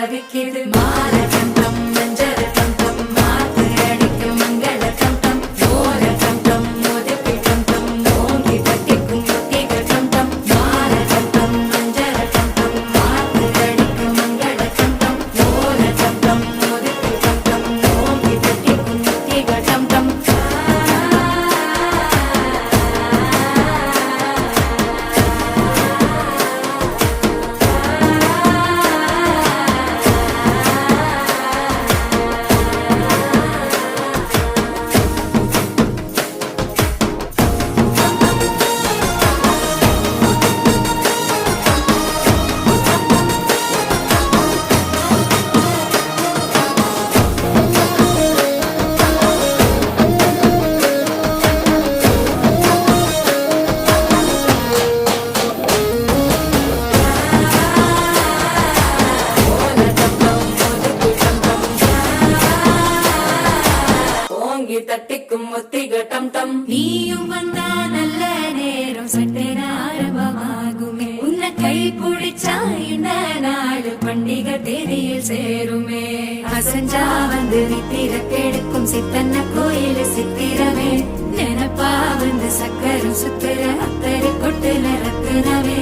தவிக்குது மாற டம் டம் மஞ்சர டம் டம் மாத்து அடிக்கும் மங்கள டம் டம் ஓர டம் டம் மோதிப்பி டம் டம் ஓங்கி தட்டிக்கும் முத்திக டம் டம் மாற டம் டம் மஞ்சர டம் டம் மாத்து அடிக்கும் மங்கள டம் டம் ஓர டம் டம் மோதிப்பி டம் டம் ஓங்கி தட்டிக்கும் முத்திக டம் டம் தட்டிக்கும் முத்திக டம் டம் நீயும் வந்தா நல்ல நேரம் சட்டென ஆரம்பமாகுமே உன்னை கை பிடிச்சா இந்த நாடு பண்டிகை தேதியில் சேருமே அசஞ்சா வந்து நித்திர கெடுக்கும் சித்தன்ன கோயில சித்திரமே நினப்பா வந்து சக்கரம் சுத்துற அத்தரை கொட்டுல ரத்தினமே